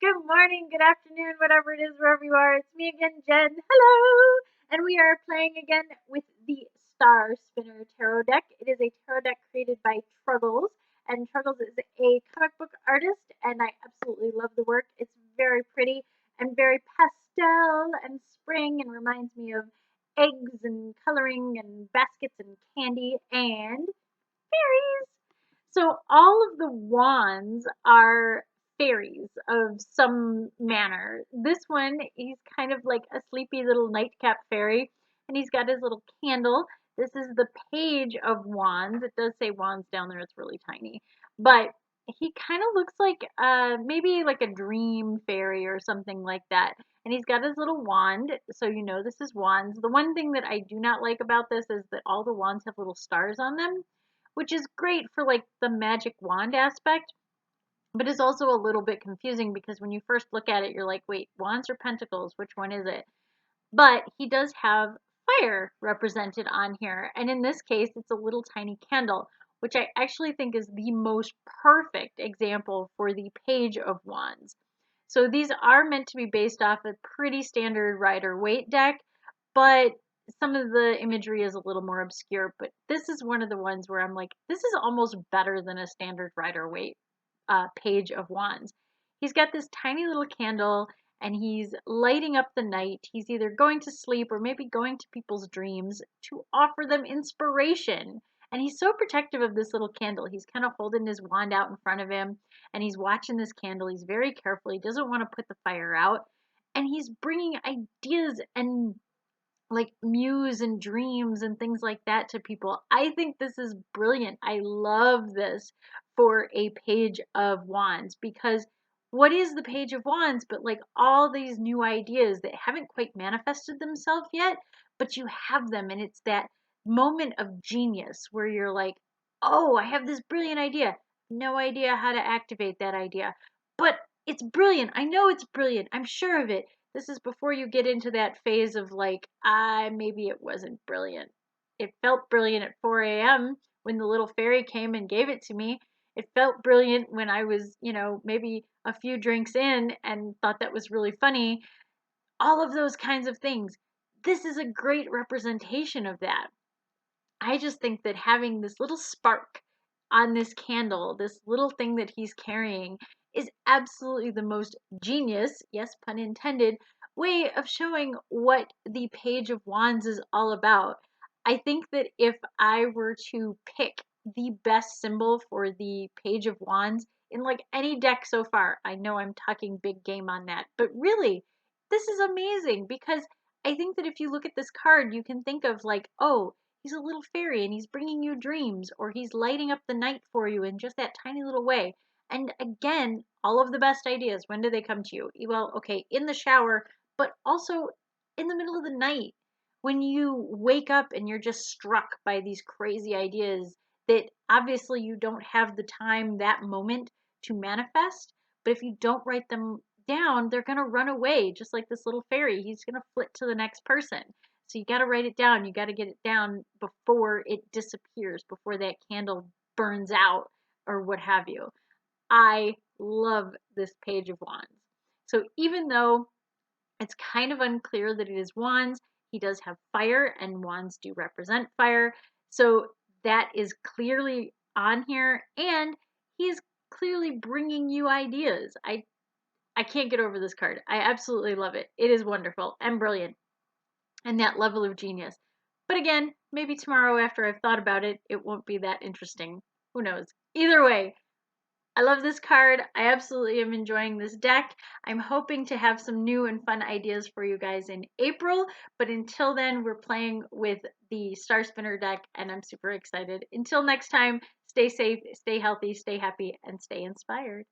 good morning, good afternoon, whatever it is, wherever you are. It's me again, Jen. Hello! And we are playing again with the Star Spinner Tarot deck. It is a tarot deck created by Truggles, and Truggles is a comic book artist, and I absolutely love the work. It's very pretty and very pastel and spring and reminds me of eggs and coloring and baskets and candy and fairies. So all of the wands are fairies of some manner. This one, he's kind of like a sleepy little nightcap fairy, and he's got his little candle. This is the page of wands. It does say wands down there. It's really tiny, but he kind of looks like maybe like a dream fairy or something like that. And he's got his little wand, so you know this is wands. The one thing that I do not like about this is that all the wands have little stars on them, which is great for like the magic wand aspect, but it's also a little bit confusing because when you first look at it, you're like, wait, wands or pentacles? Which one is it? But he does have fire represented on here. And in this case, it's a little tiny candle, which I actually think is the most perfect example for the page of wands. So these are meant to be based off a pretty standard Rider-Waite deck, but some of the imagery is a little more obscure. But this is one of the ones where I'm like, this is almost better than a standard Rider-Waite page of wands. He's got this tiny little candle and he's lighting up the night. He's either going to sleep or maybe going to people's dreams to offer them inspiration. And he's so protective of this little candle. He's kind of holding his wand out in front of him and he's watching this candle. He's very careful. He doesn't want to put the fire out. And he's bringing ideas and like muse and dreams and things like that to people. I think this is brilliant. I love this for a page of wands because what is the page of wands but like all these new ideas that haven't quite manifested themselves yet, but you have them, and it's that moment of genius where you're like, oh, I have this brilliant idea. No idea how to activate that idea, but it's brilliant. I know it's brilliant. I'm sure of it. This is before you get into that phase of like, maybe it wasn't brilliant. It felt brilliant at 4 a.m. when the little fairy came and gave it to me. It felt brilliant when I was, maybe a few drinks in and thought that was really funny. All of those kinds of things. This is a great representation of that. I just think that having this little spark on this candle, this little thing that he's carrying, is absolutely the most genius, yes, pun intended, way of showing what the Page of Wands is all about. I think that if I were to pick the best symbol for the Page of Wands in like any deck so far, I know I'm talking big game on that, but really, this is amazing because I think that if you look at this card, you can think of like, oh, he's a little fairy and he's bringing you dreams, or he's lighting up the night for you in just that tiny little way. And again, all of the best ideas, when do they come to you? Well, okay, in the shower, but also in the middle of the night when you wake up and you're just struck by these crazy ideas that obviously you don't have the time that moment to manifest. But if you don't write them down, they're going to run away, just like this little fairy. He's going to flit to the next person. So you got to write it down. You got to get it down before it disappears, before that candle burns out or what have you. I love this Page of Wands. So even though it's kind of unclear that it is wands, he does have fire, and wands do represent fire. So that is clearly on here, and he's clearly bringing you ideas. I can't get over this card. I absolutely love it. It is wonderful and brilliant, and that level of genius. But again, maybe tomorrow after I've thought about it, it won't be that interesting. Who knows? Either way, I love this card. I absolutely am enjoying this deck. I'm hoping to have some new and fun ideas for you guys in April. But until then, we're playing with the Star Spinner deck, and I'm super excited. Until next time, stay safe, stay healthy, stay happy, and stay inspired.